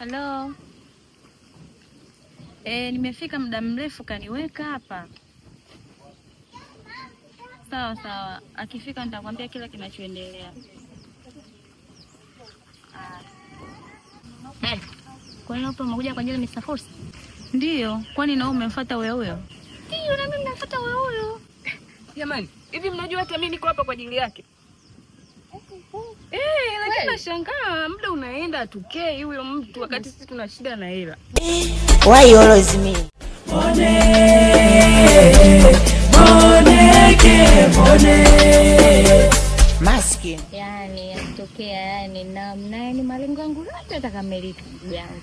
Hello. Nimefika muda mrefu kaniweka hapa. Sawa sawa. Akifika nitakwambia kila kinachoendelea. Kwa nini upo umekuja kwa ajili ya Mr. Force? Ndiyo, kwani na wewe umemfuata huyo? Ndiyo, na mimi nafuata huyo. Jamani, hivi mnajua hata mimi niko hapa kwa ajili yake? Lakini nashangaa muda unaenda atukei huyo mtu wakati sisi tuna shida na hela. Why always me? Maskini. Yaani yatokea yani malengo yangu yote yatakamilika ndugu yangu.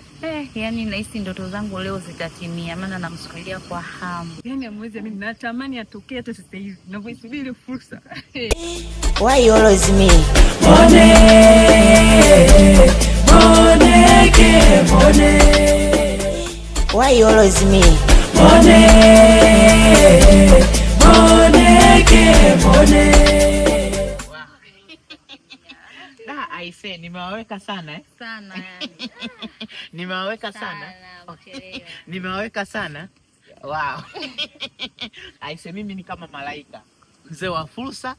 Yani nahisi ndoto zangu leo zitatimia, maana namsubiria kwa hamu. Yaani amwezi mimi natamani atokee hata sasa hivi. Ninavyosubiri fursa. Why always me? Why always me? Aise, nimewaweka sana Sana yani. Nimewaweka sana. Nimewaweka sana. Wow. Aise, mimi ni kama malaika. Mzee wa fursa,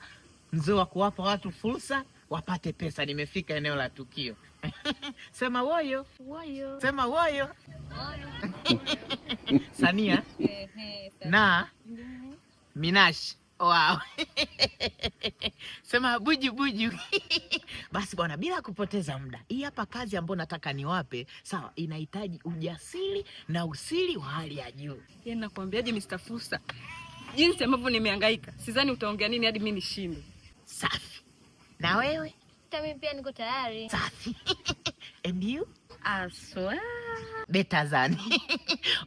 mzee wa kuwapa watu fursa wapate pesa. Nimefika eneo la tukio. Sema woyo. Woyo. Sema woyo. Sania. Na Minash. Wow. Sema buju buju. Basi bwana, bila kupoteza muda, hii hapa kazi ambayo nataka niwape, sawa, inahitaji ujasiri na usiri wa hali ya juu. Yaani nakwambiaje Mr. Fursa? Jinsi ambavyo nimehangaika, sidhani utaongea nini hadi mimi nishinde. Safi. Na wewe? Hata mimi pia niko tayari. Safi. And you? Aswa. Beta zani.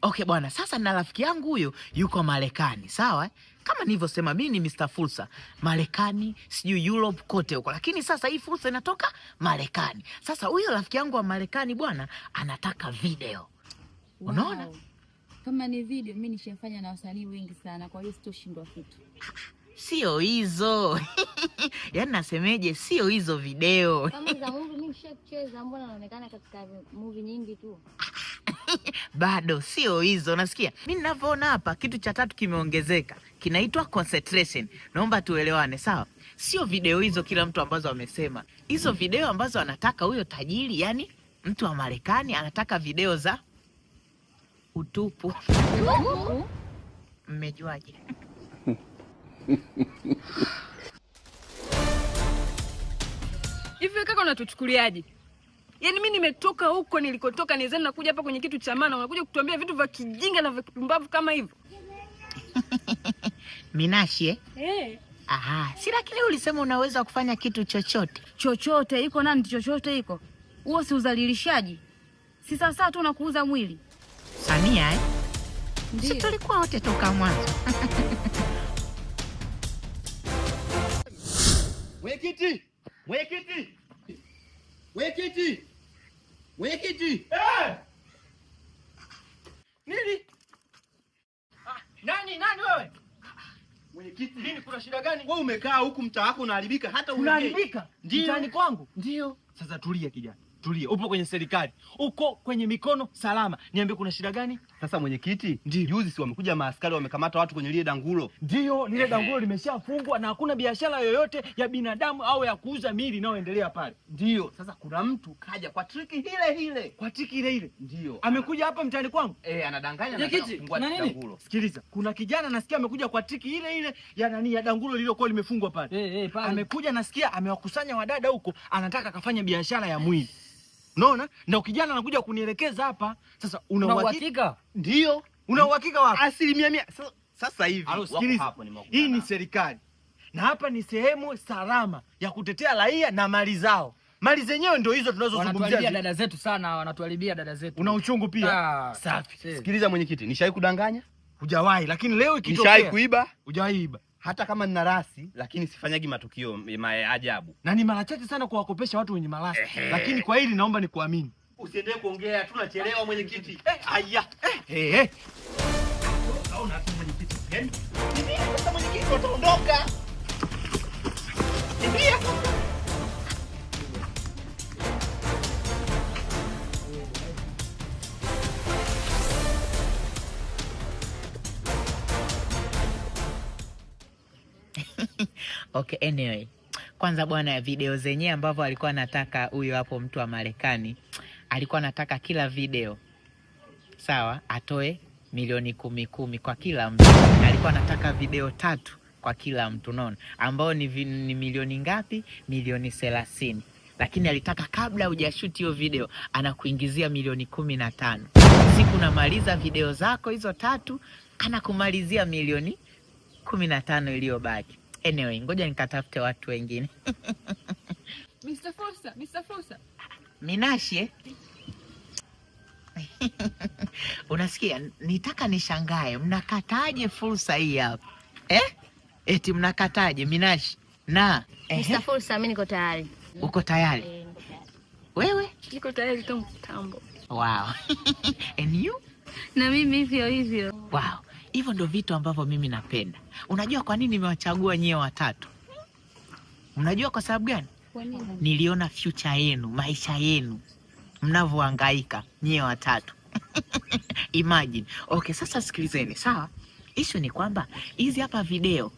Okay bwana, sasa na rafiki yangu huyo yuko Marekani, sawa? Kama nilivyosema mimi ni Mr. Fursa. Marekani, sijui Europe, kote huko. Lakini sasa hii fursa inatoka Marekani. Sasa huyo rafiki yangu wa Marekani bwana anataka video. Wow. Unaona? Kama ni video mimi nishafanya na wasanii wengi sana, kwa hiyo sitoshindwa kitu. Sio hizo. Yaani nasemeje, sio hizo video. Kama za movie mimi nishacheza, mbona naonekana katika movie nyingi tu. Bado sio hizo, nasikia. Mimi ninavyoona hapa kitu cha tatu kimeongezeka. Kinaitwa concentration. Naomba tuelewane, sawa? Sio video hizo kila mtu ambazo amesema. Hizo video ambazo anataka huyo tajiri, yani mtu wa Marekani anataka video za utupu. Mmejuaje? Hivi kaka unatuchukuliaje? Yaani mimi nimetoka huko nilikotoka nizeni nakuja hapa kwenye kitu cha maana unakuja kutuambia vitu vya kijinga na vya kipumbavu kama hivyo. Minashi Aha, si lakini ulisema unaweza kufanya kitu chochote. Chochote iko nani chochote iko? Huo si uzalilishaji. Si sasa tu unakuuza mwili. Sania Si tulikuwa wote toka mwanzo. Mwenyekiti! Mwenyekiti! Mwenyekiti! Mwenyekiti! Nini? Nani wewe? Mwenyekiti, Nini, kuna shida gani? wewe umekaa huku mtaa wako unaharibika hata Unaharibika? Mtaani kwangu? Ndio. Sasa tulia kijana. Tulia. Upo kwenye serikali. Uko kwenye mikono salama. Niambie kuna shida gani? Sasa mwenyekiti, juzi si wamekuja maaskari wamekamata watu kwenye lile dangulo. Ndio, lile dangulo limeshafungwa na hakuna biashara yoyote ya binadamu au ya kuuza miili inayoendelea pale. Ndio. Sasa kuna mtu kaja kwa triki ile. Kwa triki ile. Ndio. Amekuja hapa mtaani kwangu? Anadanganya na kufungua dangulo. Sikiliza, kuna kijana nasikia amekuja kwa triki ile ya dangulo lililokuwa limefungwa pale. Pale. Amekuja nasikia amewakusanya wadada huko, anataka kafanya biashara ya mwili. Unaona? Na kijana anakuja kunielekeza hapa. Sasa una uhakika? Ndio. Una uhakika wapi? 100%. Sasa hivi sikiliza. Hii ni serikali. Na hapa ni sehemu salama ya kutetea raia na mali zao. Mali zenyewe ndio hizo tunazozungumzia. Wanatuharibia dada zetu sana, wanatuharibia dada zetu. Una uchungu pia? Safi. Sikiliza mwenyekiti, nishawahi kudanganya? Hujawahi, lakini leo ikitokea. Nishawahi kuiba? Hujawahi iba. Hata kama nina rasi, lakini sifanyagi matukio ya ajabu. Na ni mara chache sana kuwakopesha watu wenye marasi. Lakini kwa hili naomba nikuamini. Usiendelee kuongea, tunachelewa mwenyekiti. Aya. Naona tu mwenyekiti. Kimbia sasa mwenyekiti, utaondoka. Kimbia. Okay, anyway. Kwanza bwana, video zenyewe ambavyo alikuwa anataka huyo hapo mtu wa Marekani, alikuwa anataka kila video, sawa, atoe milioni 10 kwa kila mtu. Alikuwa anataka video 3 kwa kila mtu, unaona, ambao ni milioni ngapi? Milioni 30. Lakini alitaka kabla hujashoot hiyo video anakuingizia milioni 15. Siku namaliza video zako hizo 3 anakumalizia milioni 15 iliyobaki. Anyway, ngoja nikatafute watu wengine. Mr. Fursa. Minashi. Unasikia? Nitaka nishangae. Mnakataje fursa hii hapa? Eti mnakataje Minashi? Mr. Fursa, mimi niko tayari. Uko tayari? Wewe? Niko tayari tangu kitambo. Wow. And you? Na mimi hivyo. Wow. Hivyo ndo vitu ambavyo mimi napenda. Unajua kwa nini nimewachagua nyie watatu? Mnajua kwa sababu gani? Kwa nini? Niliona future yenu, maisha yenu mnavyohangaika nyie watatu. Imagine. Okay, sasa sikilizeni, sawa? Issue ni kwamba hizi hapa video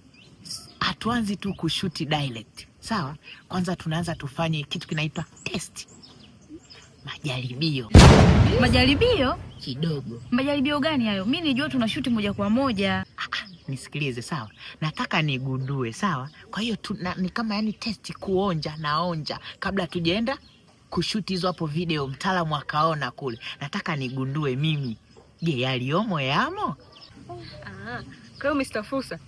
hatuanzi tu kushuti direct. Sawa? Kwanza tunaanza tufanye kitu kinaitwa test. Majaribio. Majaribio? Kidogo. Majaribio gani hayo? Mimi nijua tunashuti moja kwa moja. Nisikilize, sawa? Nataka nigundue, sawa? Kwa hiyo ni kama yani test, naonja kabla tujaenda kushuti hizo hapo video, mtaalamu akaona kule. Nataka nigundue mimi. Je, yaliomo yamo? Kwa hiyo Mr. Fursa,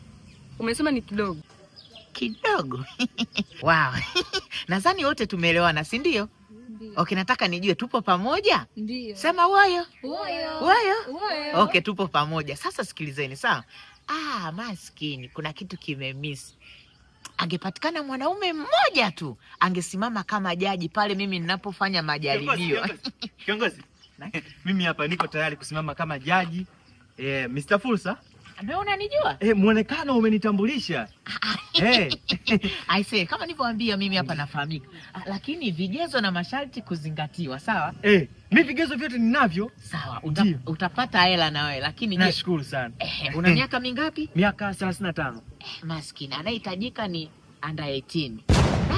umesema ni kidogo. Kidogo. Wow. Nadhani wote tumeelewana, si ndio? Okay, nataka nijue tupo pamoja? Ndio. Sema woyo. Woyo. Okay, tupo pamoja. Sasa sikilizeni, sawa? Maskini, kuna kitu kimemiss. Angepatikana mwanaume mmoja tu, angesimama kama jaji pale mimi ninapofanya majaribio. Kiongozi. Mimi hapa niko tayari kusimama kama jaji. Mr. Fursa. Wewe unanijua? Muonekano umenitambulisha. I say, kama nilivyowaambia mimi hapa nafahamika. Lakini vigezo na masharti kuzingatiwa, sawa? Mimi vigezo vyote ninavyo. Sawa, utapata hela na wewe, lakini nashukuru sana. Una miaka mingapi? Miaka 35. Maskini, anahitajika ni under 18.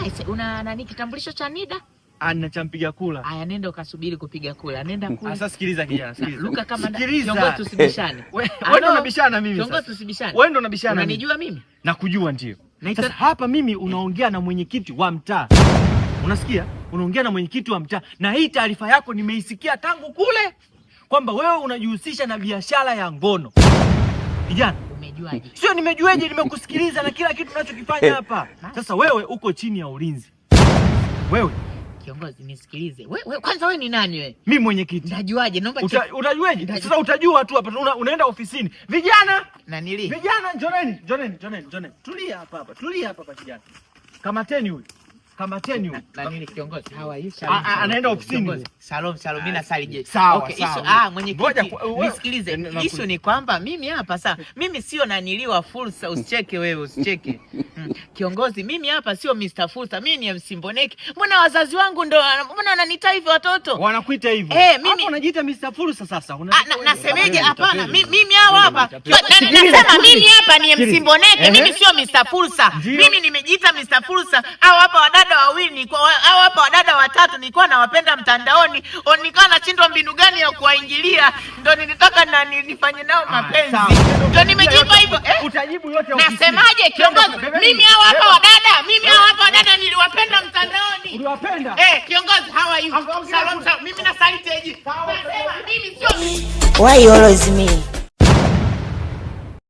Nice, una nani kitambulisho cha NIDA? Ana champiga kula. Aya, nenda ukasubiri kupiga kula. Nenda kula. Sasa sikiliza kijana, sikiliza. Luka kama kiongozi tusibishane. Wewe ndo unabishana mimi sasa. Kiongozi tusibishane. Wewe ndo unabishana mimi. Unanijua mimi? Nakujua ndio. Sasa hapa mimi unaongea na mwenyekiti wa mtaa. Unasikia? Unaongea na mwenyekiti wa mtaa. Na hii taarifa yako nimeisikia tangu kule kwamba wewe unajihusisha na biashara ya ngono. Kijana, umejuaje? Sio nimejuaje, nimekusikiliza na kila kitu unachokifanya hapa. Sasa wewe uko chini ya ulinzi. Wewe kiongozi, nisikilize. Wewe kwanza, wewe ni nani wewe? Mimi mwenyekiti. Najuaje? Naomba utajuaje? Sasa utajua tu hapa, unaenda ofisini. Vijana! Na nili. Vijana, njoneni. Tulia hapa kijana. Kamateni huyu. Na nili kiongozi? How are you? Anaenda ofisini. Salom, mimi nasalije. Sawa. Okay, mwenyekiti. Nisikilize. Issue ni kwamba mimi hapa sasa, mimi sio naniliwa fursa, usicheke wewe, usicheke. Kiongozi, mimi hapa sio Mr. Fursa, mimi ni MC Mboneki. Mbona wazazi wangu ndo wananiita hivyo watoto? Wanakuita hivyo. Mimi unajiita Mr. Fursa sasa. Nasemeje? Hapana, mimi hapa. Nasema mimi hapa ni MC Mboneki, mimi sio Mr. Fursa. Mimi nimejiita Mr. Fursa. Au hapa wadada wawili au hapa wadada watatu nilikuwa nawapenda mtandaoni, nilikuwa nachindwa mbinu gani ya kuwaingilia, ndo nilitaka nifanye nao mapenzi. Ndio nimejipa hivyo. Utajibu yote nasemaje kiongozi? Mimi hao hapa wadada niliwapenda mtandaoni. Uliwapenda? Kiongozi, how are you? Salam. Mimi na saliteji. Nasema mimi sio Why you always me?